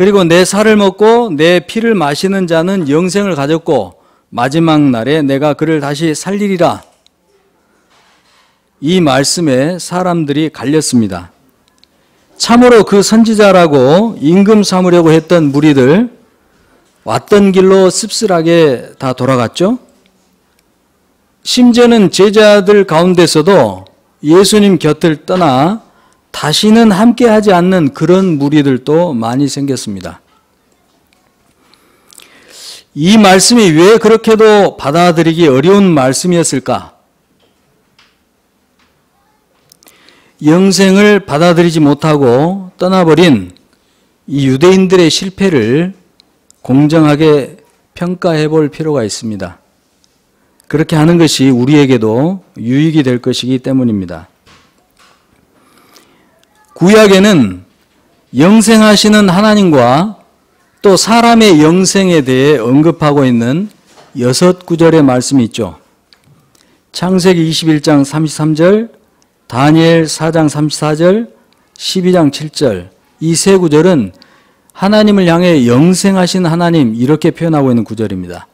그리고 내 살을 먹고 내 피를 마시는 자는 영생을 가졌고 마지막 날에 내가 그를 다시 살리리라. 이 말씀에 사람들이 갈렸습니다. 참으로 그 선지자라고 임금 삼으려고 했던 무리들 왔던 길로 씁쓸하게 다 돌아갔죠. 심지어는 제자들 가운데서도 예수님 곁을 떠나 다시는 함께하지 않는 그런 무리들도 많이 생겼습니다. 이 말씀이 왜 그렇게도 받아들이기 어려운 말씀이었을까? 영생을 받아들이지 못하고 떠나버린 이 유대인들의 실패를 공정하게 평가해 볼 필요가 있습니다. 그렇게 하는 것이 우리에게도 유익이 될 것이기 때문입니다. 구약에는 영생하시는 하나님과 또 사람의 영생에 대해 언급하고 있는 6구절의 말씀이 있죠. 창세기 21장 33절, 다니엘 4장 34절, 12장 7절 이 세 구절은 하나님을 향해 영생하신 하나님 이렇게 표현하고 있는 구절입니다.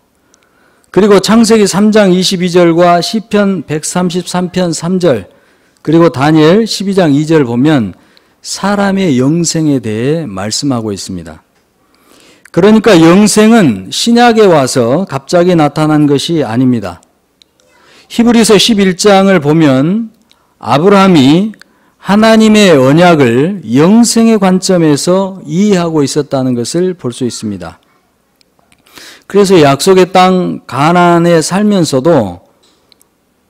그리고 창세기 3장 22절과 시편 133편 3절 그리고 다니엘 12장 2절 보면 사람의 영생에 대해 말씀하고 있습니다. 그러니까 영생은 신약에 와서 갑자기 나타난 것이 아닙니다. 히브리서 11장을 보면 아브라함이 하나님의 언약을 영생의 관점에서 이해하고 있었다는 것을 볼 수 있습니다. 그래서 약속의 땅 가나안에 살면서도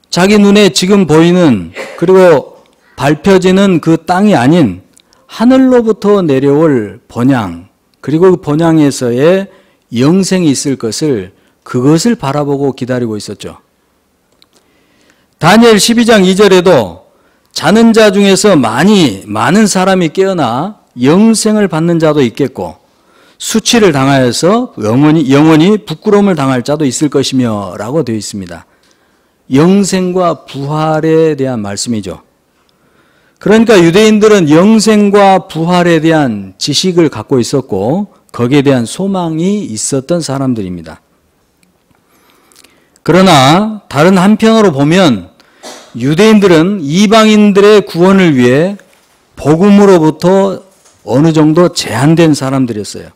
자기 눈에 지금 보이는 그리고 밟혀지는 그 땅이 아닌 하늘로부터 내려올 번향 그리고 그 번향에서의 영생이 있을 것을 그것을 바라보고 기다리고 있었죠. 다니엘 12장 2절에도 자는 자 중에서 많은 사람이 깨어나 영생을 받는 자도 있겠고 수치를 당하여서 영원히 부끄러움을 당할 자도 있을 것이며 라고 되어 있습니다. 영생과 부활에 대한 말씀이죠. 그러니까 유대인들은 영생과 부활에 대한 지식을 갖고 있었고 거기에 대한 소망이 있었던 사람들입니다. 그러나 다른 한편으로 보면 유대인들은 이방인들의 구원을 위해 복음으로부터 어느 정도 제한된 사람들이었어요.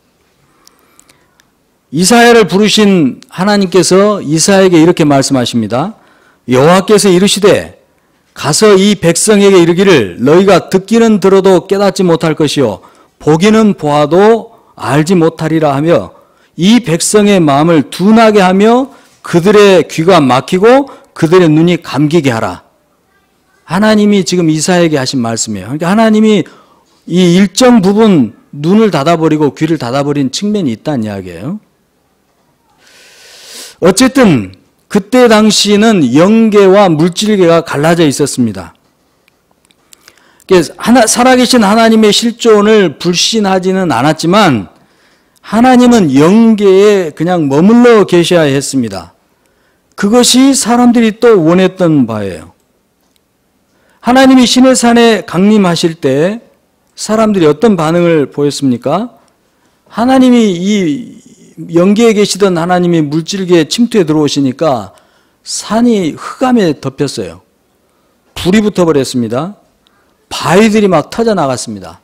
이사야를 부르신 하나님께서 이사야에게 이렇게 말씀하십니다. 여호와께서 이르시되 가서 이 백성에게 이르기를 너희가 듣기는 들어도 깨닫지 못할 것이요 보기는 보아도 알지 못하리라 하며 이 백성의 마음을 둔하게 하며 그들의 귀가 막히고 그들의 눈이 감기게 하라. 하나님이 지금 이사야에게 하신 말씀이에요. 그러니까 하나님이 이 일정 부분 눈을 닫아버리고 귀를 닫아버린 측면이 있다는 이야기예요. 어쨌든 그때 당시에는 영계와 물질계가 갈라져 있었습니다. 살아계신 하나님의 실존을 불신하지는 않았지만 하나님은 영계에 그냥 머물러 계셔야 했습니다. 그것이 사람들이 또 원했던 바예요. 하나님이 시내산에 강림하실 때 사람들이 어떤 반응을 보였습니까? 하나님이 이 영계에 계시던 하나님이 물질계에 침투해 들어오시니까 산이 흑암에 덮였어요. 불이 붙어버렸습니다. 바위들이 막 터져나갔습니다.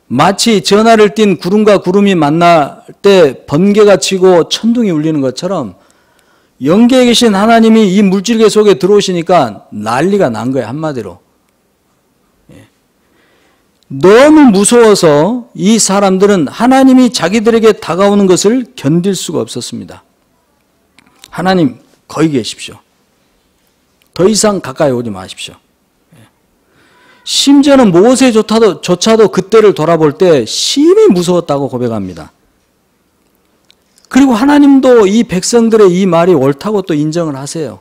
마치 전하를 띤 구름과 구름이 만날 때 번개가 치고 천둥이 울리는 것처럼 영계에 계신 하나님이 이 물질계 속에 들어오시니까 난리가 난 거예요. 한마디로. 너무 무서워서 이 사람들은 하나님이 자기들에게 다가오는 것을 견딜 수가 없었습니다. 하나님 거기 계십시오. 더 이상 가까이 오지 마십시오. 심지어는 모세조차도 그때를 돌아볼 때 심히 무서웠다고 고백합니다. 그리고 하나님도 이 백성들의 이 말이 옳다고 또 인정을 하세요.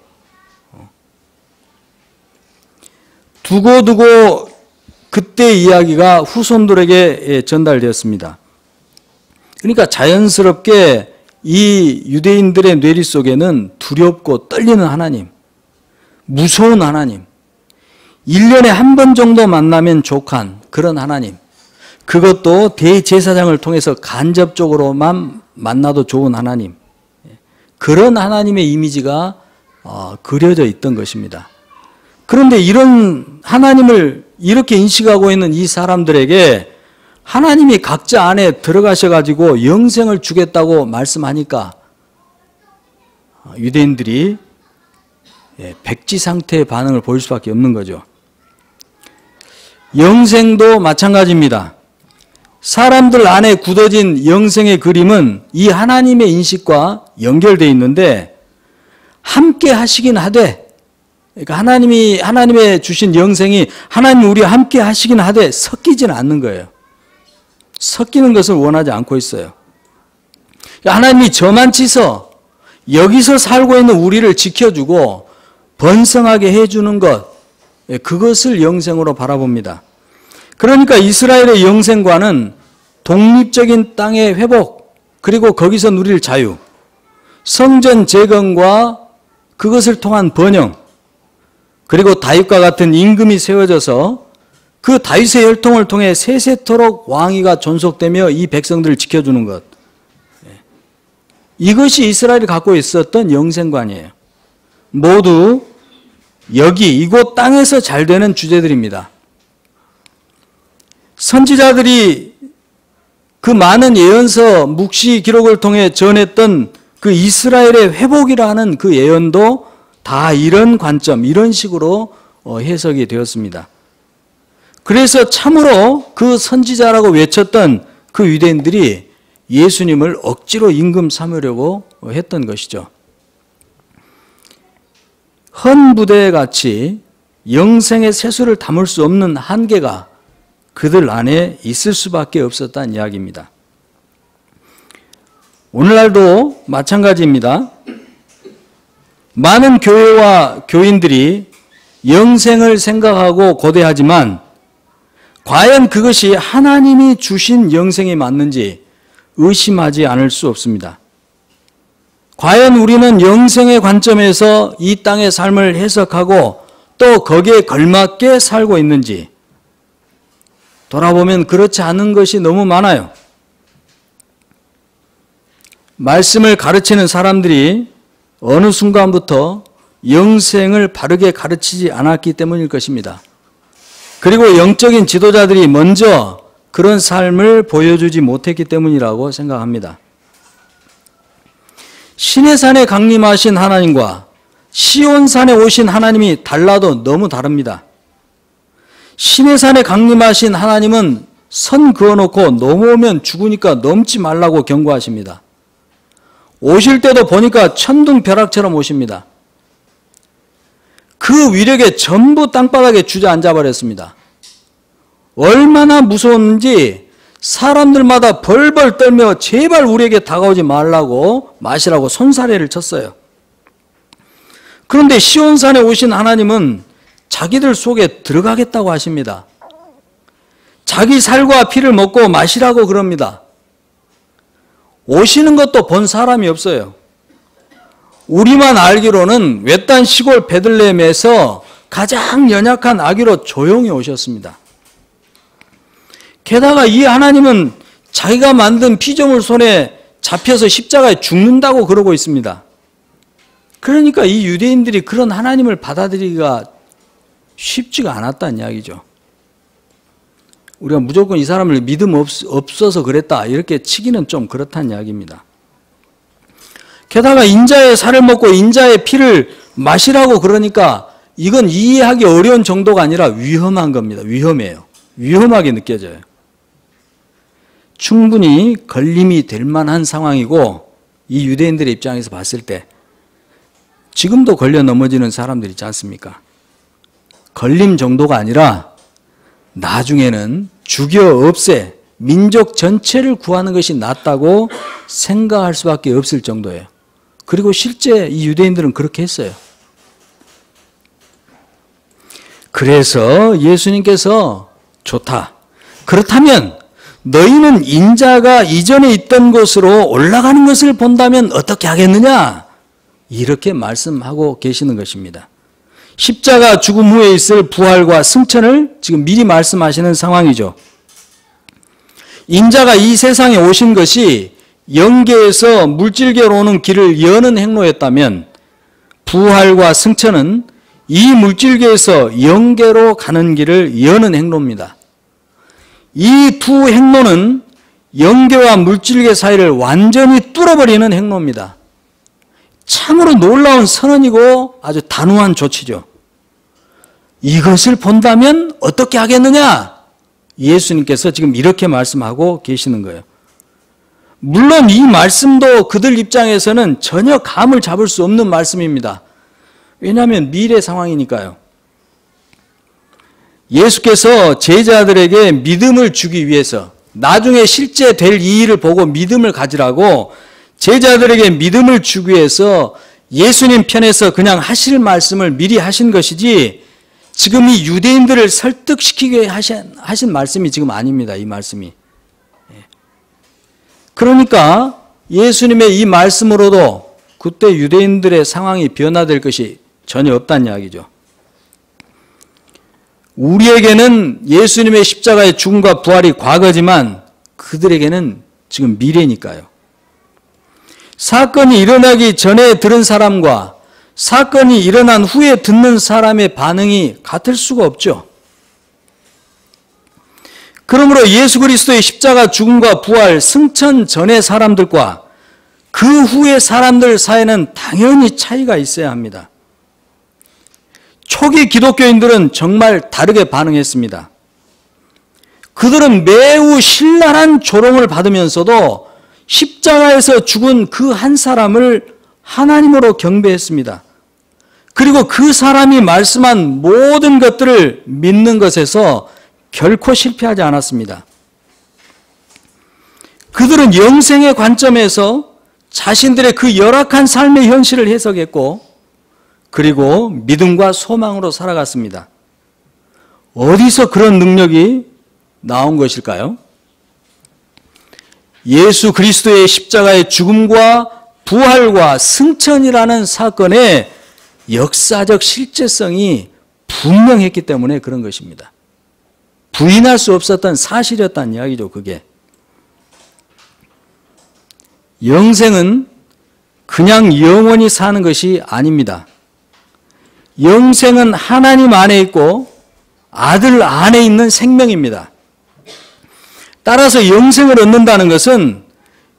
두고두고 그때 이야기가 후손들에게 전달되었습니다. 그러니까 자연스럽게 이 유대인들의 뇌리 속에는 두렵고 떨리는 하나님, 무서운 하나님, 1년에 한 번 정도 만나면 족한 그런 하나님, 그것도 대제사장을 통해서 간접적으로만 만나도 좋은 하나님, 그런 하나님의 이미지가 그려져 있던 것입니다. 그런데 이런 하나님을 이렇게 인식하고 있는 이 사람들에게 하나님이 각자 안에 들어가셔가지고 영생을 주겠다고 말씀하니까 유대인들이 백지 상태의 반응을 보일 수밖에 없는 거죠. 영생도 마찬가지입니다. 사람들 안에 굳어진 영생의 그림은 이 하나님의 인식과 연결되어 있는데 함께 하시긴 하되, 그러니까 하나님의 주신 영생이 하나님 우리와 함께 하시긴 하되 섞이지는 않는 거예요. 섞이는 것을 원하지 않고 있어요. 그러니까 하나님이 저만 치서 여기서 살고 있는 우리를 지켜주고 번성하게 해주는 것, 그것을 영생으로 바라봅니다. 그러니까 이스라엘의 영생관은 독립적인 땅의 회복, 그리고 거기서 누릴 자유, 성전 재건과 그것을 통한 번영, 그리고 다윗과 같은 임금이 세워져서 그 다윗의 혈통을 통해 세세토록 왕위가 존속되며 이 백성들을 지켜주는 것, 이것이 이스라엘이 갖고 있었던 영생관이에요. 모두 여기 이곳 땅에서 잘 되는 주제들입니다. 선지자들이 그 많은 예언서 묵시 기록을 통해 전했던 그 이스라엘의 회복이라는 그 예언도 다 이런 관점, 이런 식으로 해석이 되었습니다. 그래서 참으로 그 선지자라고 외쳤던 그 유대인들이 예수님을 억지로 임금 삼으려고 했던 것이죠. 헌부대같이 영생의 세수를 담을 수 없는 한계가 그들 안에 있을 수밖에 없었다는 이야기입니다. 오늘날도 마찬가지입니다. 많은 교회와 교인들이 영생을 생각하고 고대하지만 과연 그것이 하나님이 주신 영생이 맞는지 의심하지 않을 수 없습니다. 과연 우리는 영생의 관점에서 이 땅의 삶을 해석하고 또 거기에 걸맞게 살고 있는지 돌아보면 그렇지 않은 것이 너무 많아요. 말씀을 가르치는 사람들이 어느 순간부터 영생을 바르게 가르치지 않았기 때문일 것입니다. 그리고 영적인 지도자들이 먼저 그런 삶을 보여주지 못했기 때문이라고 생각합니다. 시내산에 강림하신 하나님과 시온산에 오신 하나님이 달라도 너무 다릅니다. 시내산에 강림하신 하나님은 선 그어놓고 넘어오면 죽으니까 넘지 말라고 경고하십니다. 오실 때도 보니까 천둥벼락처럼 오십니다. 그 위력에 전부 땅바닥에 주저앉아 버렸습니다. 얼마나 무서웠는지 사람들마다 벌벌 떨며 제발 우리에게 다가오지 말라고 마시라고 손사래를 쳤어요. 그런데 시온산에 오신 하나님은 자기들 속에 들어가겠다고 하십니다. 자기 살과 피를 먹고 마시라고 그럽니다. 오시는 것도 본 사람이 없어요. 우리만 알기로는 외딴 시골 베들레헴에서 가장 연약한 아기로 조용히 오셨습니다. 게다가 이 하나님은 자기가 만든 피조물 손에 잡혀서 십자가에 죽는다고 그러고 있습니다. 그러니까 이 유대인들이 그런 하나님을 받아들이기가 쉽지가 않았다는 이야기죠. 우리가 무조건 이 사람을 믿음 없어서 그랬다 이렇게 치기는 좀 그렇다는 이야기입니다. 게다가 인자의 살을 먹고 인자의 피를 마시라고 그러니까 이건 이해하기 어려운 정도가 아니라 위험한 겁니다. 위험해요. 위험하게 느껴져요. 충분히 걸림이 될 만한 상황이고 이 유대인들의 입장에서 봤을 때 지금도 걸려 넘어지는 사람들 있지 않습니까? 걸림 정도가 아니라 나중에는 죽여 없애 민족 전체를 구하는 것이 낫다고 생각할 수밖에 없을 정도예요. 그리고 실제 이 유대인들은 그렇게 했어요. 그래서 예수님께서 좋다. 그렇다면 너희는 인자가 이전에 있던 곳으로 올라가는 것을 본다면 어떻게 하겠느냐? 이렇게 말씀하고 계시는 것입니다. 십자가 죽음 후에 있을 부활과 승천을 지금 미리 말씀하시는 상황이죠. 인자가 이 세상에 오신 것이 영계에서 물질계로 오는 길을 여는 행로였다면 부활과 승천은 이 물질계에서 영계로 가는 길을 여는 행로입니다. 이 두 행로는 영계와 물질계 사이를 완전히 뚫어버리는 행로입니다. 참으로 놀라운 선언이고 아주 단호한 조치죠. 이것을 본다면 어떻게 하겠느냐? 예수님께서 지금 이렇게 말씀하고 계시는 거예요. 물론 이 말씀도 그들 입장에서는 전혀 감을 잡을 수 없는 말씀입니다. 왜냐하면 미래 상황이니까요. 예수께서 제자들에게 믿음을 주기 위해서 나중에 실제 될 이 일을 보고 믿음을 가지라고 제자들에게 믿음을 주기 위해서 예수님 편에서 그냥 하실 말씀을 미리 하신 것이지 지금 이 유대인들을 설득시키게 하신 말씀이 지금 아닙니다. 이 말씀이. 그러니까 예수님의 이 말씀으로도 그때 유대인들의 상황이 변화될 것이 전혀 없다는 이야기죠. 우리에게는 예수님의 십자가의 죽음과 부활이 과거지만 그들에게는 지금 미래니까요. 사건이 일어나기 전에 들은 사람과 사건이 일어난 후에 듣는 사람의 반응이 같을 수가 없죠. 그러므로 예수 그리스도의 십자가 죽음과 부활, 승천 전의 사람들과 그 후의 사람들 사이에는 당연히 차이가 있어야 합니다. 초기 기독교인들은 정말 다르게 반응했습니다. 그들은 매우 신랄한 조롱을 받으면서도 십자가에서 죽은 그 한 사람을 하나님으로 경배했습니다. 그리고 그 사람이 말씀한 모든 것들을 믿는 것에서 결코 실패하지 않았습니다. 그들은 영생의 관점에서 자신들의 그 열악한 삶의 현실을 해석했고 그리고 믿음과 소망으로 살아갔습니다. 어디서 그런 능력이 나온 것일까요? 예수 그리스도의 십자가의 죽음과 부활과 승천이라는 사건의 역사적 실제성이 분명했기 때문에 그런 것입니다. 부인할 수 없었던 사실이었다는 이야기죠, 그게. 영생은 그냥 영원히 사는 것이 아닙니다. 영생은 하나님 안에 있고 아들 안에 있는 생명입니다. 따라서 영생을 얻는다는 것은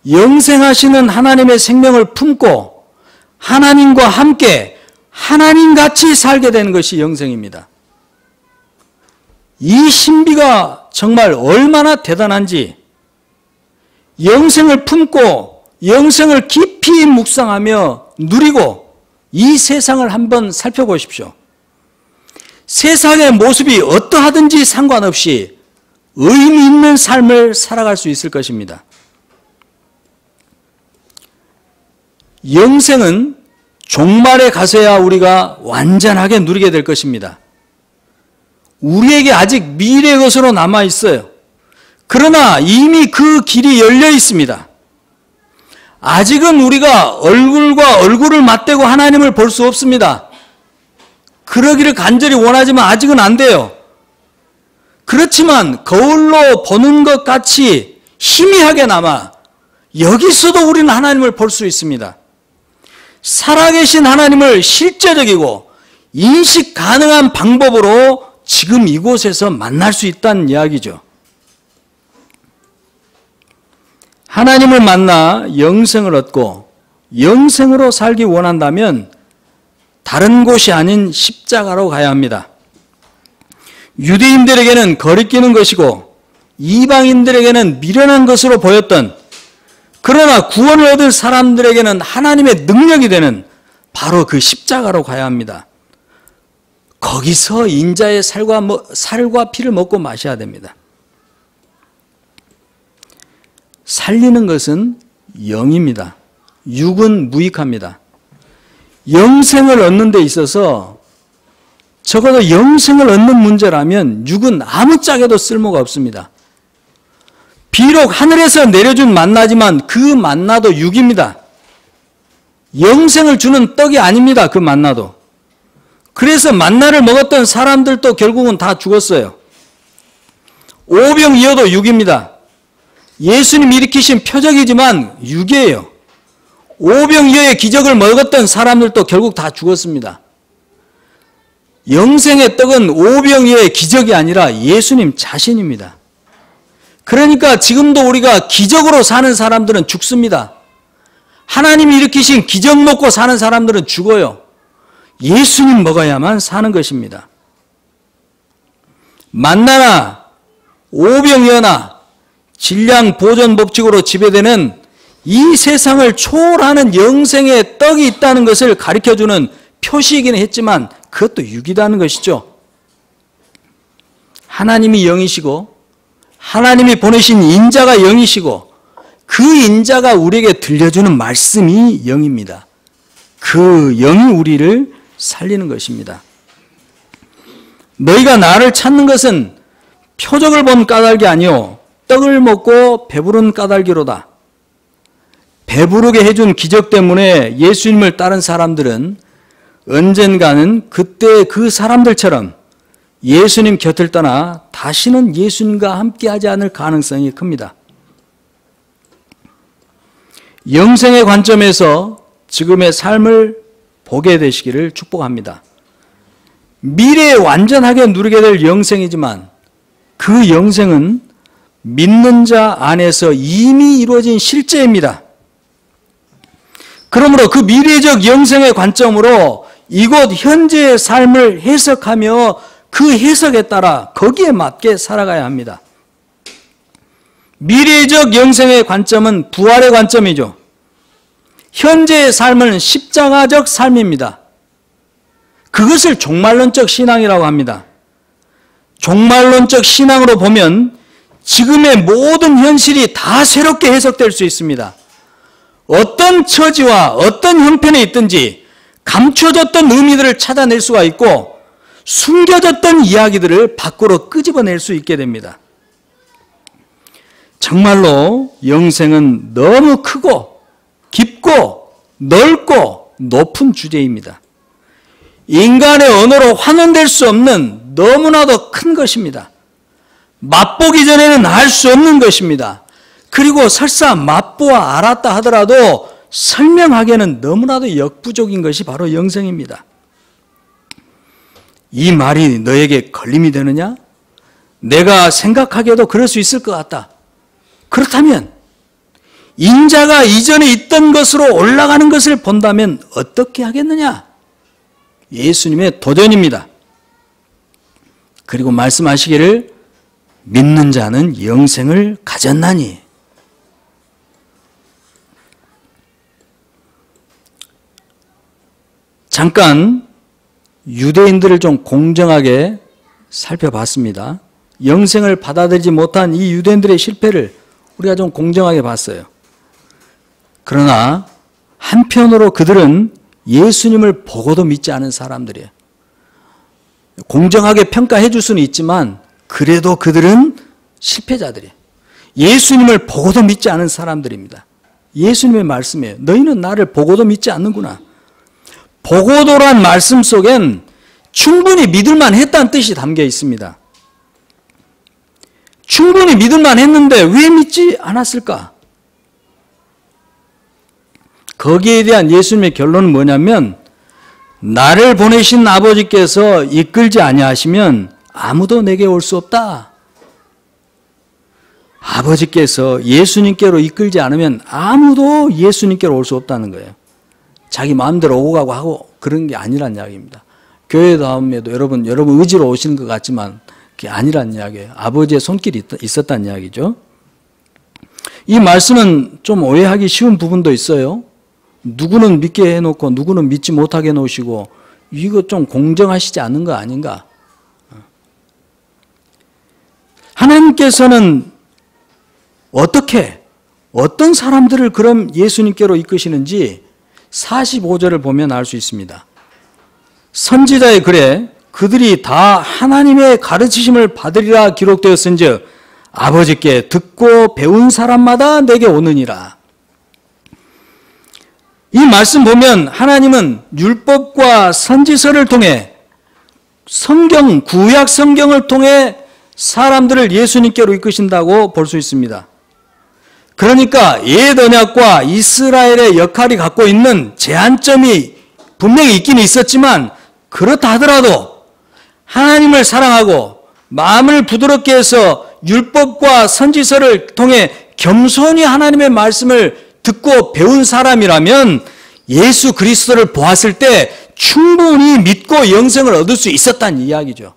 영생하시는 하나님의 생명을 품고 하나님과 함께 하나님같이 살게 되는 것이 영생입니다. 이 신비가 정말 얼마나 대단한지 영생을 품고 영생을 깊이 묵상하며 누리고 이 세상을 한번 살펴보십시오. 세상의 모습이 어떠하든지 상관없이 의미 있는 삶을 살아갈 수 있을 것입니다. 영생은 종말에 가서야 우리가 완전하게 누리게 될 것입니다. 우리에게 아직 미래의 것으로 남아 있어요. 그러나 이미 그 길이 열려 있습니다. 아직은 우리가 얼굴과 얼굴을 맞대고 하나님을 볼 수 없습니다. 그러기를 간절히 원하지만 아직은 안 돼요. 그렇지만 거울로 보는 것 같이 희미하게나마 여기서도 우리는 하나님을 볼 수 있습니다. 살아계신 하나님을 실제적이고 인식 가능한 방법으로 지금 이곳에서 만날 수 있다는 이야기죠. 하나님을 만나 영생을 얻고 영생으로 살기 원한다면 다른 곳이 아닌 십자가로 가야 합니다. 유대인들에게는 거리끼는 것이고 이방인들에게는 미련한 것으로 보였던, 그러나 구원을 얻은 사람들에게는 하나님의 능력이 되는 바로 그 십자가로 가야 합니다. 거기서 인자의 살과 피를 먹고 마셔야 됩니다. 살리는 것은 영입니다. 육은 무익합니다. 영생을 얻는 데 있어서 적어도 영생을 얻는 문제라면 육은 아무짝에도 쓸모가 없습니다. 비록 하늘에서 내려준 만나지만 그 만나도 육입니다. 영생을 주는 떡이 아닙니다. 그 만나도. 그래서 만나를 먹었던 사람들도 결국은 다 죽었어요. 오병이어도 육입니다. 예수님 일으키신 표적이지만 유괴예요. 오병이어의 기적을 먹었던 사람들도 결국 다 죽었습니다. 영생의 떡은 오병이어의 기적이 아니라 예수님 자신입니다. 그러니까 지금도 우리가 기적으로 사는 사람들은 죽습니다. 하나님이 일으키신 기적 먹고 사는 사람들은 죽어요. 예수님 먹어야만 사는 것입니다. 만나나 오병이어나 질량 보존 법칙으로 지배되는 이 세상을 초월하는 영생의 떡이 있다는 것을 가르쳐주는 표시이기는 했지만 그것도 육이라는 것이죠. 하나님이 영이시고 하나님이 보내신 인자가 영이시고 그 인자가 우리에게 들려주는 말씀이 영입니다. 그 영이 우리를 살리는 것입니다. 너희가 나를 찾는 것은 표적을 본 까닭이 아니요 떡을 먹고 배부른 까닭이로다. 배부르게 해준 기적 때문에 예수님을 따른 사람들은 언젠가는 그때 그 사람들처럼 예수님 곁을 떠나 다시는 예수님과 함께하지 않을 가능성이 큽니다. 영생의 관점에서 지금의 삶을 보게 되시기를 축복합니다. 미래에 완전하게 누리게 될 영생이지만 그 영생은 믿는 자 안에서 이미 이루어진 실제입니다. 그러므로 그 미래적 영생의 관점으로 이곳 현재의 삶을 해석하며 그 해석에 따라 거기에 맞게 살아가야 합니다. 미래적 영생의 관점은 부활의 관점이죠. 현재의 삶은 십자가적 삶입니다. 그것을 종말론적 신앙이라고 합니다. 종말론적 신앙으로 보면 지금의 모든 현실이 다 새롭게 해석될 수 있습니다. 어떤 처지와 어떤 형편에 있든지 감춰졌던 의미들을 찾아낼 수가 있고 숨겨졌던 이야기들을 밖으로 끄집어낼 수 있게 됩니다. 정말로 영생은 너무 크고 깊고 넓고 높은 주제입니다. 인간의 언어로 환원될 수 없는 너무나도 큰 것입니다. 맛보기 전에는 알 수 없는 것입니다. 그리고 설사 맛보아 알았다 하더라도 설명하기에는 너무나도 역부족인 것이 바로 영생입니다. 이 말이 너에게 걸림이 되느냐? 내가 생각하기에도 그럴 수 있을 것 같다. 그렇다면 인자가 이전에 있던 것으로 올라가는 것을 본다면 어떻게 하겠느냐? 예수님의 도전입니다. 그리고 말씀하시기를 믿는 자는 영생을 가졌나니. 잠깐 유대인들을 좀 공정하게 살펴봤습니다. 영생을 받아들이지 못한 이 유대인들의 실패를 우리가 좀 공정하게 봤어요. 그러나 한편으로 그들은 예수님을 보고도 믿지 않은 사람들이에요. 공정하게 평가해 줄 수는 있지만 그래도 그들은 실패자들이에요. 예수님을 보고도 믿지 않은 사람들입니다. 예수님의 말씀이에요. 너희는 나를 보고도 믿지 않는구나. 보고도란 말씀 속엔 충분히 믿을만 했다는 뜻이 담겨 있습니다. 충분히 믿을만 했는데 왜 믿지 않았을까? 거기에 대한 예수님의 결론은 뭐냐면 나를 보내신 아버지께서 이끌지 아니하시면 아무도 내게 올 수 없다. 아버지께서 예수님께로 이끌지 않으면 아무도 예수님께로 올 수 없다는 거예요. 자기 마음대로 오고 가고 하고 그런 게 아니란 이야기입니다. 교회 다음에도 여러분 의지로 오시는 것 같지만 그게 아니란 이야기예요. 아버지의 손길이 있었다는 이야기죠. 이 말씀은 좀 오해하기 쉬운 부분도 있어요. 누구는 믿게 해놓고 누구는 믿지 못하게 해놓으시고 이거 좀 공정하시지 않는 거 아닌가? 하나님께서는 어떤 사람들을 그럼 예수님께로 이끄시는지 45절을 보면 알 수 있습니다. 선지자의 글에 그들이 다 하나님의 가르치심을 받으리라 기록되었은즉 아버지께 듣고 배운 사람마다 내게 오느니라. 이 말씀 보면 하나님은 율법과 선지서를 통해 성경, 구약 성경을 통해 사람들을 예수님께로 이끄신다고 볼 수 있습니다. 그러니까 옛 언약과 이스라엘의 역할이 갖고 있는 제한점이 분명히 있긴 있었지만 그렇다 하더라도 하나님을 사랑하고 마음을 부드럽게 해서 율법과 선지서를 통해 겸손히 하나님의 말씀을 듣고 배운 사람이라면 예수 그리스도를 보았을 때 충분히 믿고 영생을 얻을 수 있었다는 이야기죠.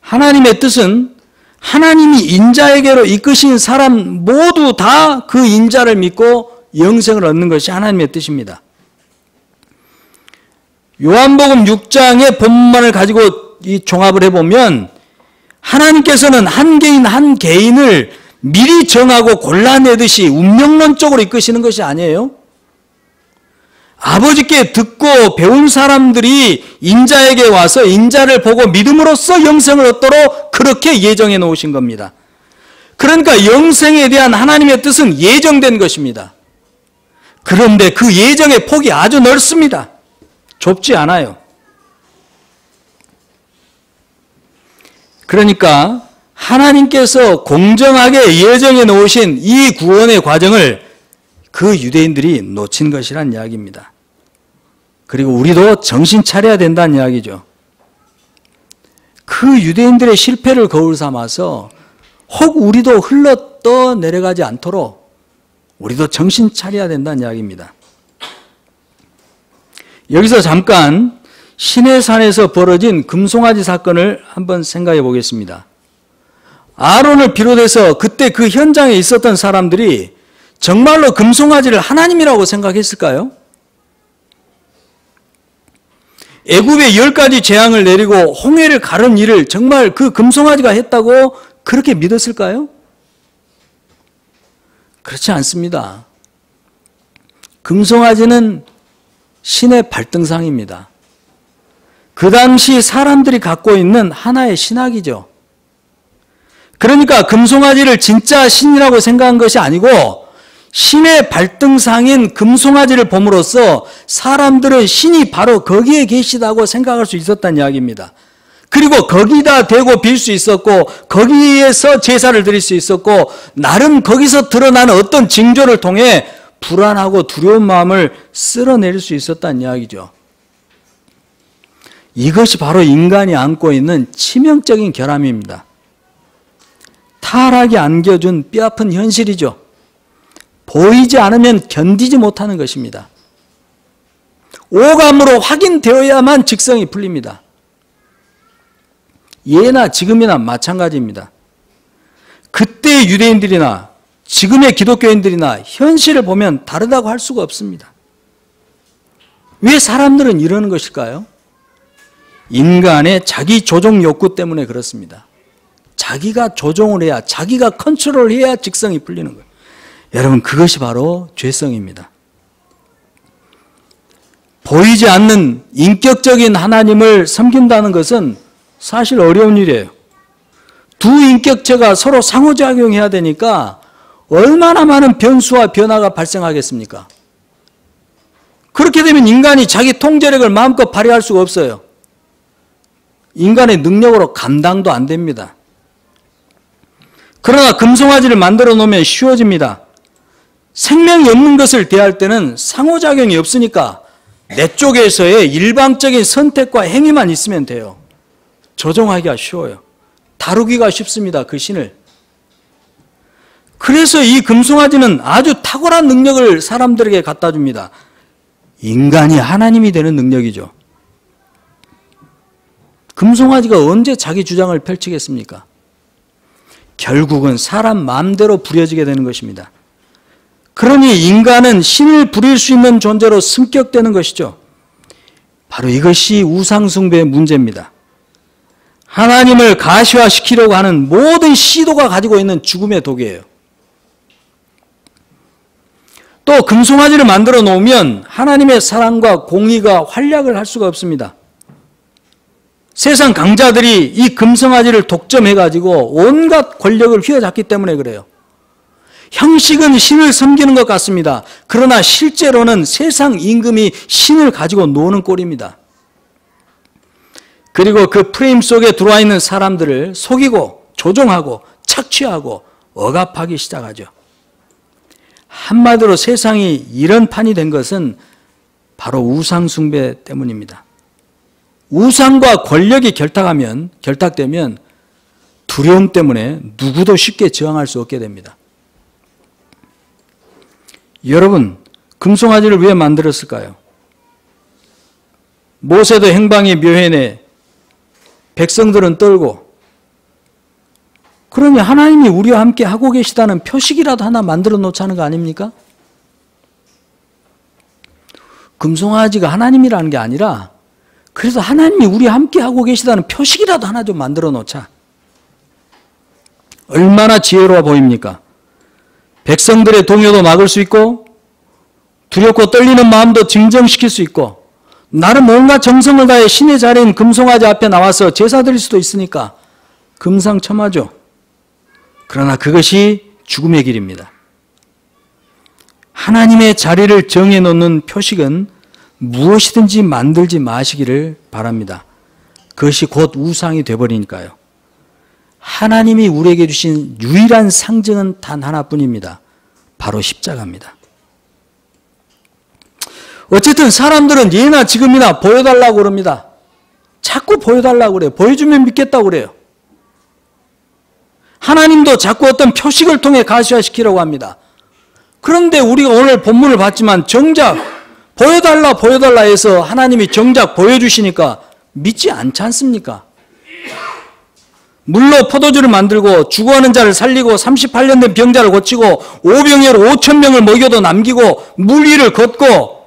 하나님의 뜻은 하나님이 인자에게로 이끄신 사람 모두 다 그 인자를 믿고 영생을 얻는 것이 하나님의 뜻입니다. 요한복음 6장의 본문만을 가지고 이 종합을 해보면 하나님께서는 한 개인 한 개인을 미리 정하고 골라내듯이 운명론적으로 이끄시는 것이 아니에요. 아버지께 듣고 배운 사람들이 인자에게 와서 인자를 보고 믿음으로써 영생을 얻도록 그렇게 예정해 놓으신 겁니다. 그러니까 영생에 대한 하나님의 뜻은 예정된 것입니다. 그런데 그 예정의 폭이 아주 넓습니다. 좁지 않아요. 그러니까 하나님께서 공정하게 예정해 놓으신 이 구원의 과정을 그 유대인들이 놓친 것이란 이야기입니다. 그리고 우리도 정신 차려야 된다는 이야기죠. 그 유대인들의 실패를 거울 삼아서 혹 우리도 흘러 떠내려가지 않도록 우리도 정신 차려야 된다는 이야기입니다. 여기서 잠깐 시내산에서 벌어진 금송아지 사건을 한번 생각해 보겠습니다. 아론을 비롯해서 그때 그 현장에 있었던 사람들이 정말로 금송아지를 하나님이라고 생각했을까요? 애굽에 10가지 재앙을 내리고 홍해를 가른 일을 정말 그 금송아지가 했다고 그렇게 믿었을까요? 그렇지 않습니다. 금송아지는 신의 발등상입니다. 그 당시 사람들이 갖고 있는 하나의 신학이죠. 그러니까 금송아지를 진짜 신이라고 생각한 것이 아니고 신의 발등상인 금송아지를 봄으로써 사람들은 신이 바로 거기에 계시다고 생각할 수 있었다는 이야기입니다. 그리고 거기다 대고 빌 수 있었고 거기에서 제사를 드릴 수 있었고 나름 거기서 드러나는 어떤 징조를 통해 불안하고 두려운 마음을 쓸어낼 수 있었다는 이야기죠. 이것이 바로 인간이 안고 있는 치명적인 결함입니다. 타락이 안겨준 뼈아픈 현실이죠. 보이지 않으면 견디지 못하는 것입니다. 오감으로 확인되어야만 직성이 풀립니다. 예나 지금이나 마찬가지입니다. 그때의 유대인들이나 지금의 기독교인들이나 현실을 보면 다르다고 할 수가 없습니다. 왜 사람들은 이러는 것일까요? 인간의 자기 조종 욕구 때문에 그렇습니다. 자기가 조종을 해야, 자기가 컨트롤을 해야 직성이 풀리는 거예요. 여러분, 그것이 바로 죄성입니다. 보이지 않는 인격적인 하나님을 섬긴다는 것은 사실 어려운 일이에요. 두 인격체가 서로 상호작용해야 되니까 얼마나 많은 변수와 변화가 발생하겠습니까? 그렇게 되면 인간이 자기 통제력을 마음껏 발휘할 수가 없어요. 인간의 능력으로 감당도 안 됩니다. 그러나 금송아지를 만들어 놓으면 쉬워집니다. 생명이 없는 것을 대할 때는 상호작용이 없으니까 내 쪽에서의 일방적인 선택과 행위만 있으면 돼요. 조종하기가 쉬워요. 다루기가 쉽습니다. 그 신을. 그래서 이 금송아지는 아주 탁월한 능력을 사람들에게 갖다 줍니다. 인간이 하나님이 되는 능력이죠. 금송아지가 언제 자기 주장을 펼치겠습니까? 결국은 사람 마음대로 부려지게 되는 것입니다. 그러니 인간은 신을 부릴 수 있는 존재로 승격되는 것이죠. 바로 이것이 우상숭배의 문제입니다. 하나님을 가시화시키려고 하는 모든 시도가 가지고 있는 죽음의 독이에요. 또 금송아지를 만들어 놓으면 하나님의 사랑과 공의가 활약을 할 수가 없습니다. 세상 강자들이 이 금송아지를 독점해가지고 온갖 권력을 휘어잡기 때문에 그래요. 형식은 신을 섬기는 것 같습니다. 그러나 실제로는 세상 임금이 신을 가지고 노는 꼴입니다. 그리고 그 프레임 속에 들어와 있는 사람들을 속이고 조종하고 착취하고 억압하기 시작하죠. 한마디로 세상이 이런 판이 된 것은 바로 우상 숭배 때문입니다. 우상과 권력이 결탁되면 두려움 때문에 누구도 쉽게 저항할 수 없게 됩니다. 여러분, 금송아지를 왜 만들었을까요? 모세도 행방이 묘해내 백성들은 떨고, 그러니 하나님이 우리와 함께 하고 계시다는 표식이라도 하나 만들어 놓자는 거 아닙니까? 금송아지가 하나님이라는 게 아니라 그래서 하나님이 우리와 함께 하고 계시다는 표식이라도 하나 좀 만들어 놓자. 얼마나 지혜로워 보입니까? 백성들의 동요도 막을 수 있고 두렵고 떨리는 마음도 진정시킬 수 있고 나름 온갖 정성을 다해 신의 자리인 금송아지 앞에 나와서 제사 드릴 수도 있으니까 금상첨화죠. 그러나 그것이 죽음의 길입니다. 하나님의 자리를 정해놓는 표식은 무엇이든지 만들지 마시기를 바랍니다. 그것이 곧 우상이 되어버리니까요. 하나님이 우리에게 주신 유일한 상징은 단 하나뿐입니다. 바로 십자가입니다. 어쨌든 사람들은 예나 지금이나 보여달라고 그럽니다. 자꾸 보여달라고 그래요. 보여주면 믿겠다고 그래요. 하나님도 자꾸 어떤 표식을 통해 가시화시키려고 합니다. 그런데 우리가 오늘 본문을 봤지만 정작 보여달라 해서 하나님이 정작 보여주시니까 믿지 않지 않습니까? 물로 포도주를 만들고 죽어가는 자를 살리고 38년 된 병자를 고치고 오병이어로 5,000명을 먹여도 남기고 물 위를 걷고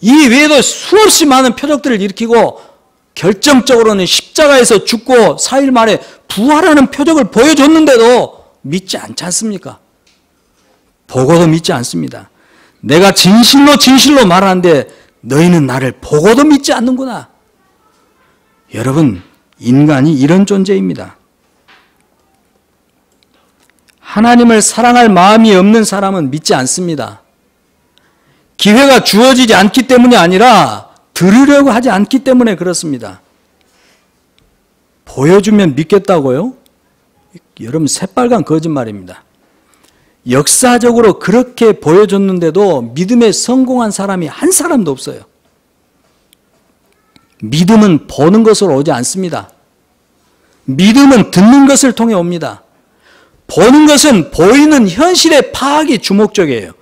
이 외에도 수없이 많은 표적들을 일으키고 결정적으로는 십자가에서 죽고 4일 만에 부활하는 표적을 보여줬는데도 믿지 않지 않습니까? 보고도 믿지 않습니다. 내가 진실로 말하는데 너희는 나를 보고도 믿지 않는구나. 여러분, 인간이 이런 존재입니다. 하나님을 사랑할 마음이 없는 사람은 믿지 않습니다. 기회가 주어지지 않기 때문이 아니라 들으려고 하지 않기 때문에 그렇습니다. 보여주면 믿겠다고요? 여러분, 새빨간 거짓말입니다. 역사적으로 그렇게 보여줬는데도 믿음에 성공한 사람이 한 사람도 없어요. 믿음은 보는 것으로 오지 않습니다. 믿음은 듣는 것을 통해 옵니다. 보는 것은 보이는 현실의 파악이 주목적이에요.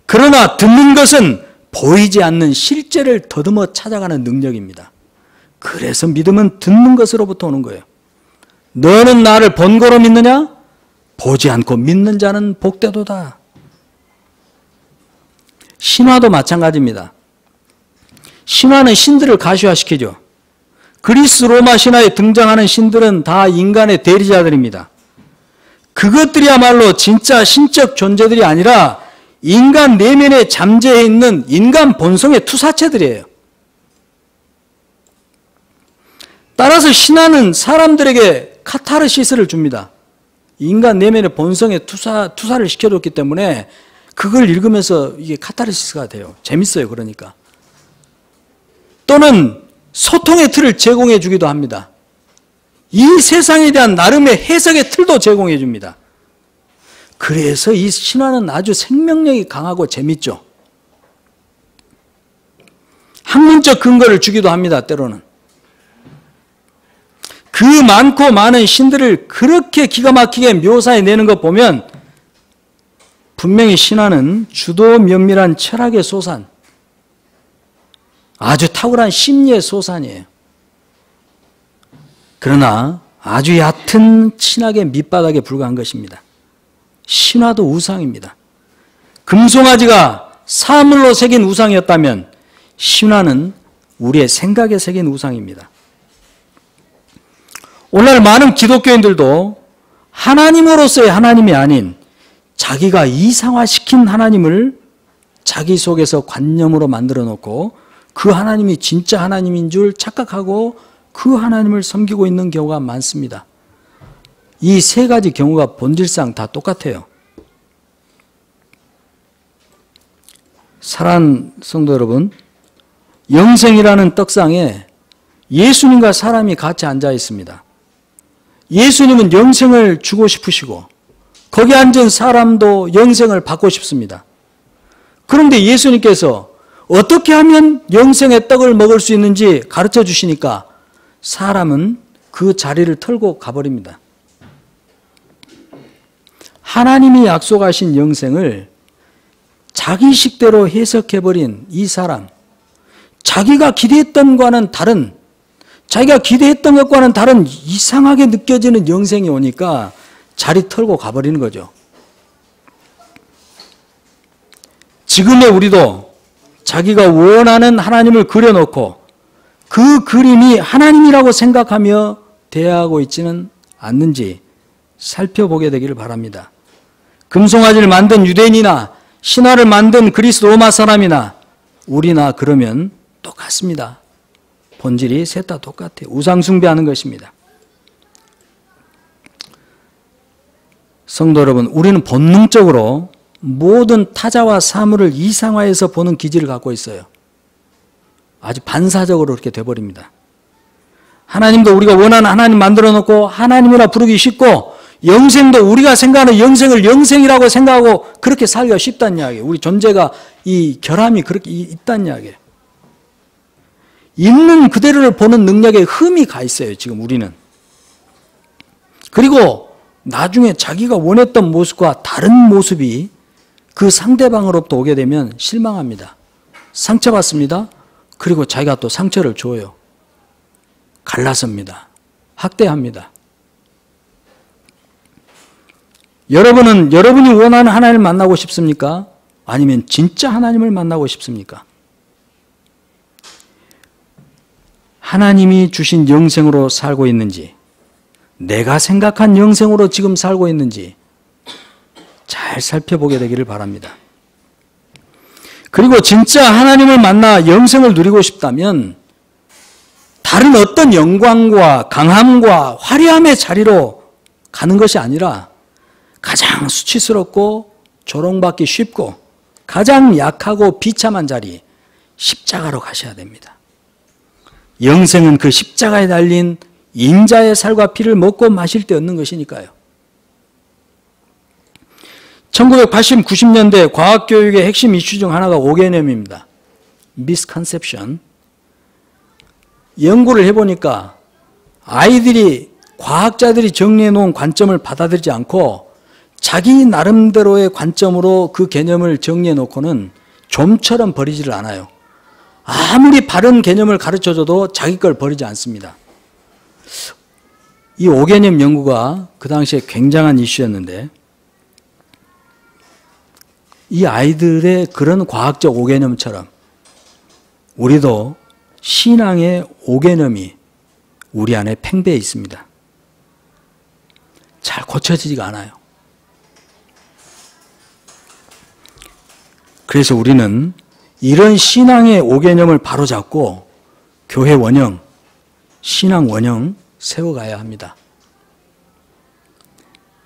그러나 듣는 것은 보이지 않는 실제를 더듬어 찾아가는 능력입니다. 그래서 믿음은 듣는 것으로부터 오는 거예요. 너는 나를 본거로 믿느냐? 보지 않고 믿는 자는 복되도다. 신화도 마찬가지입니다. 신화는 신들을 가시화시키죠. 그리스 로마 신화에 등장하는 신들은 다 인간의 대리자들입니다. 그것들이야말로 진짜 신적 존재들이 아니라 인간 내면에 잠재해 있는 인간 본성의 투사체들이에요. 따라서 신화는 사람들에게 카타르시스를 줍니다. 인간 내면의 본성의 투사를 시켜줬기 때문에 그걸 읽으면서 이게 카타르시스가 돼요. 재밌어요, 그러니까. 또는 소통의 틀을 제공해 주기도 합니다. 이 세상에 대한 나름의 해석의 틀도 제공해 줍니다. 그래서 이 신화는 아주 생명력이 강하고 재밌죠. 학문적 근거를 주기도 합니다, 때로는. 그 많고 많은 신들을 그렇게 기가 막히게 묘사해내는 것 보면 분명히 신화는 주도 면밀한 철학의 소산, 아주 탁월한 심리의 소산이에요. 그러나 아주 얕은 신학의 밑바닥에 불과한 것입니다. 신화도 우상입니다. 금송아지가 사물로 새긴 우상이었다면 신화는 우리의 생각에 새긴 우상입니다. 오늘날 많은 기독교인들도 하나님으로서의 하나님이 아닌 자기가 이상화시킨 하나님을 자기 속에서 관념으로 만들어 놓고 그 하나님이 진짜 하나님인 줄 착각하고 그 하나님을 섬기고 있는 경우가 많습니다. 이 세 가지 경우가 본질상 다 똑같아요. 사랑하는 성도 여러분, 영생이라는 떡상에 예수님과 사람이 같이 앉아 있습니다. 예수님은 영생을 주고 싶으시고 거기 앉은 사람도 영생을 받고 싶습니다. 그런데 예수님께서 어떻게 하면 영생의 떡을 먹을 수 있는지 가르쳐 주시니까 사람은 그 자리를 털고 가버립니다. 하나님이 약속하신 영생을 자기 식대로 해석해버린 이 사람, 자기가 기대했던 것과는 다른 이상하게 느껴지는 영생이 오니까 자리 털고 가버리는 거죠. 지금의 우리도 자기가 원하는 하나님을 그려놓고 그 그림이 하나님이라고 생각하며 대하고 있지는 않는지 살펴보게 되기를 바랍니다. 금송아지를 만든 유대인이나 신화를 만든 그리스 로마 사람이나 우리나 그러면 똑같습니다. 본질이 셋 다 똑같아요. 우상 숭배하는 것입니다. 성도 여러분, 우리는 본능적으로 모든 타자와 사물을 이상화해서 보는 기질을 갖고 있어요. 아주 반사적으로 그렇게 돼버립니다. 하나님도 우리가 원하는 하나님 만들어 놓고 하나님이라 부르기 쉽고 영생도 우리가 생각하는 영생을 영생이라고 생각하고 그렇게 살기가 쉽다는 이야기예요. 우리 존재가 이 결함이 그렇게 있다는 이야기예요. 있는 그대로를 보는 능력에 흠이 가 있어요, 지금 우리는. 그리고 나중에 자기가 원했던 모습과 다른 모습이 그 상대방으로부터 오게 되면 실망합니다. 상처받습니다. 그리고 자기가 또 상처를 줘요. 갈라섭니다. 학대합니다. 여러분은 여러분이 원하는 하나님을 만나고 싶습니까? 아니면 진짜 하나님을 만나고 싶습니까? 하나님이 주신 영생으로 살고 있는지, 내가 생각한 영생으로 지금 살고 있는지 잘 살펴보게 되기를 바랍니다. 그리고 진짜 하나님을 만나 영생을 누리고 싶다면 다른 어떤 영광과 강함과 화려함의 자리로 가는 것이 아니라 가장 수치스럽고 조롱받기 쉽고 가장 약하고 비참한 자리, 십자가로 가셔야 됩니다. 영생은 그 십자가에 달린 인자의 살과 피를 먹고 마실 때 얻는 것이니까요. 1980, 90년대 과학교육의 핵심 이슈 중 하나가 오개념입니다. misconception. 연구를 해보니까 아이들이 과학자들이 정리해 놓은 관점을 받아들이지 않고 자기 나름대로의 관점으로 그 개념을 정리해 놓고는 좀처럼 버리지를 않아요. 아무리 바른 개념을 가르쳐줘도 자기 걸 버리지 않습니다. 이 오개념 연구가 그 당시에 굉장한 이슈였는데 이 아이들의 그런 과학적 오개념처럼 우리도 신앙의 오개념이 우리 안에 팽배해 있습니다. 잘 고쳐지지가 않아요. 그래서 우리는 이런 신앙의 오개념을 바로잡고 교회 원형, 신앙 원형 세워가야 합니다.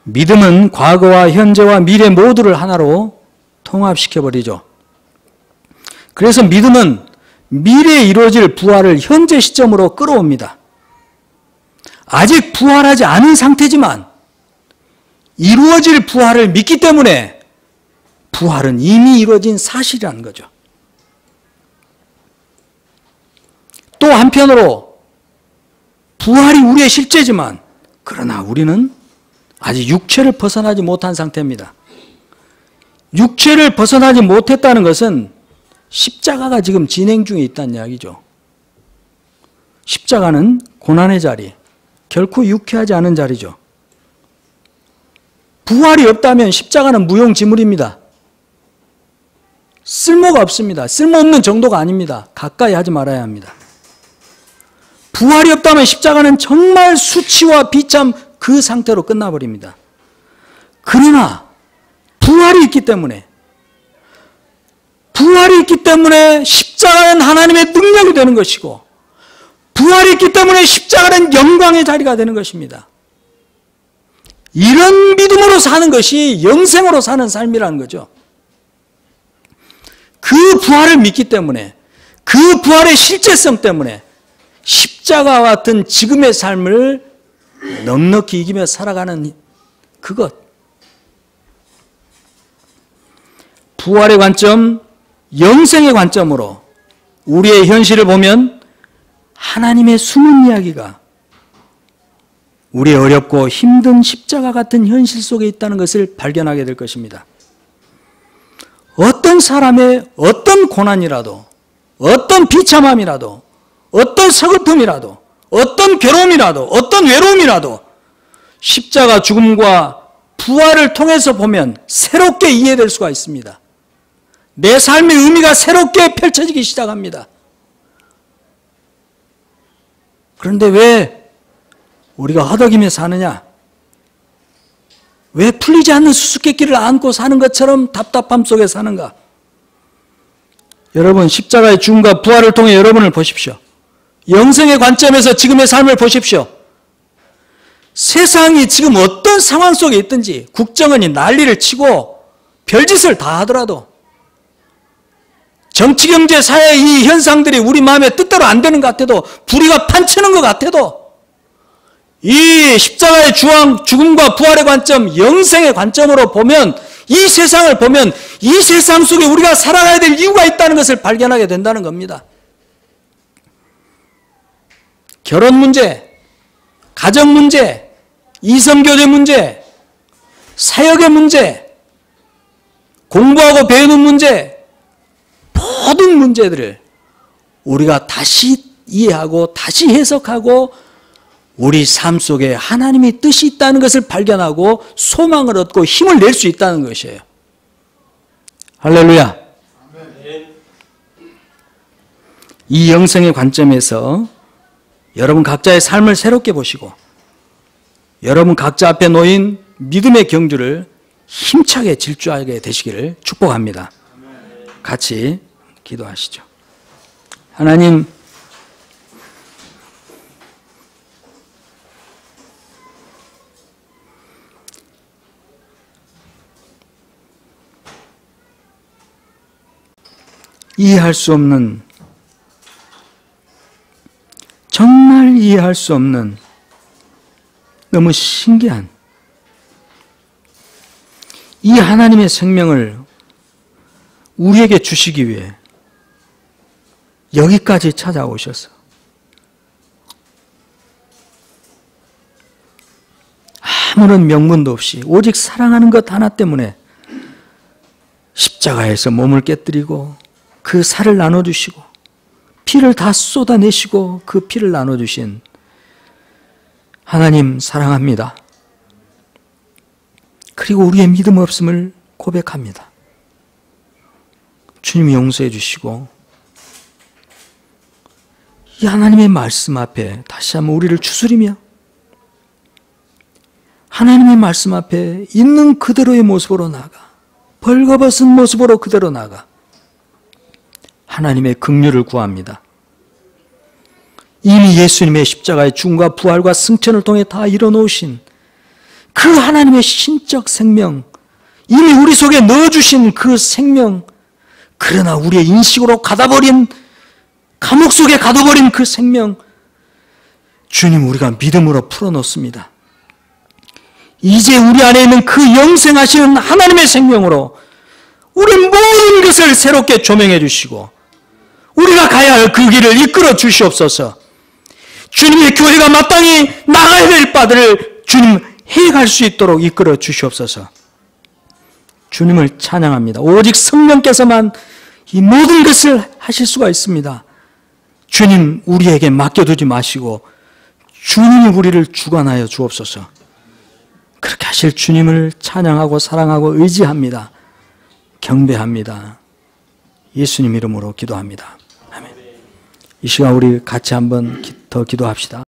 믿음은 과거와 현재와 미래 모두를 하나로 통합시켜버리죠. 그래서 믿음은 미래에 이루어질 부활을 현재 시점으로 끌어옵니다. 아직 부활하지 않은 상태지만 이루어질 부활을 믿기 때문에 부활은 이미 이루어진 사실이라는 거죠. 또 한편으로 부활이 우리의 실제지만 그러나 우리는 아직 육체를 벗어나지 못한 상태입니다. 육체를 벗어나지 못했다는 것은 십자가가 지금 진행 중에 있다는 이야기죠. 십자가는 고난의 자리, 결코 유쾌하지 않은 자리죠. 부활이 없다면 십자가는 무용지물입니다. 쓸모가 없습니다. 쓸모없는 정도가 아닙니다. 가까이 하지 말아야 합니다. 부활이 없다면 십자가는 정말 수치와 비참 그 상태로 끝나버립니다. 그러나 부활이 있기 때문에 십자가는 하나님의 능력이 되는 것이고 부활이 있기 때문에 십자가는 영광의 자리가 되는 것입니다. 이런 믿음으로 사는 것이 영생으로 사는 삶이라는 거죠. 그 부활을 믿기 때문에 그 부활의 실제성 때문에 십자가와 같은 지금의 삶을 넉넉히 이기며 살아가는 그것. 부활의 관점, 영생의 관점으로 우리의 현실을 보면 하나님의 숨은 이야기가 우리의 어렵고 힘든 십자가 같은 현실 속에 있다는 것을 발견하게 될 것입니다. 어떤 사람의 어떤 고난이라도, 어떤 비참함이라도, 어떤 서글픔이라도, 어떤 괴로움이라도, 어떤 외로움이라도 십자가 죽음과 부활을 통해서 보면 새롭게 이해될 수가 있습니다. 내 삶의 의미가 새롭게 펼쳐지기 시작합니다. 그런데 왜 우리가 허덕이며 사느냐? 왜 풀리지 않는 수수께끼를 안고 사는 것처럼 답답함 속에 사는가? 여러분, 십자가의 죽음과 부활을 통해 여러분을 보십시오. 영생의 관점에서 지금의 삶을 보십시오. 세상이 지금 어떤 상황 속에 있든지 국정원이 난리를 치고 별짓을 다 하더라도 정치, 경제, 사회 이 현상들이 우리 마음에 뜻대로 안 되는 것 같아도 불의가 판치는 것 같아도 이 십자가의 죽음과 부활의 관점, 영생의 관점으로 보면 이 세상을 보면 이 세상 속에 우리가 살아가야 될 이유가 있다는 것을 발견하게 된다는 겁니다. 결혼 문제, 가정 문제, 이성교제 문제, 사역의 문제, 공부하고 배우는 문제, 모든 문제들을 우리가 다시 이해하고 다시 해석하고 우리 삶 속에 하나님의 뜻이 있다는 것을 발견하고 소망을 얻고 힘을 낼 수 있다는 것이에요. 할렐루야. 이 영생의 관점에서 여러분 각자의 삶을 새롭게 보시고 여러분 각자 앞에 놓인 믿음의 경주를 힘차게 질주하게 되시기를 축복합니다. 같이 기도하시죠. 하나님, 이해할 수 없는, 정말 이해할 수 없는 너무 신기한 이 하나님의 생명을 우리에게 주시기 위해 여기까지 찾아오셔서 아무런 명분도 없이 오직 사랑하는 것 하나 때문에 십자가에서 몸을 깨뜨리고 그 살을 나눠주시고 피를 다 쏟아내시고 그 피를 나눠주신 하나님 사랑합니다. 그리고 우리의 믿음 없음을 고백합니다. 주님이 용서해 주시고 이 하나님의 말씀 앞에 다시 한번 우리를 추스리며 하나님의 말씀 앞에 있는 그대로의 모습으로 나가 벌거벗은 모습으로 그대로 나가 하나님의 긍휼을 구합니다. 이미 예수님의 십자가의 죽음과 부활과 승천을 통해 다 이뤄놓으신 그 하나님의 신적 생명, 이미 우리 속에 넣어주신 그 생명, 그러나 우리의 인식으로 가둬버린, 감옥 속에 가둬버린 그 생명, 주님 우리가 믿음으로 풀어놓습니다. 이제 우리 안에 있는 그 영생하시는 하나님의 생명으로 우리 모든 것을 새롭게 조명해 주시고 우리가 가야 할 그 길을 이끌어 주시옵소서. 주님의 교회가 마땅히 나가야 될 바들을 주님 해갈 수 있도록 이끌어 주시옵소서. 주님을 찬양합니다. 오직 성령께서만 이 모든 것을 하실 수가 있습니다. 주님 우리에게 맡겨두지 마시고 주님이 우리를 주관하여 주옵소서. 그렇게 하실 주님을 찬양하고 사랑하고 의지합니다. 경배합니다. 예수님 이름으로 기도합니다. 아멘. 이 시간 우리 같이 한번 더 기도합시다.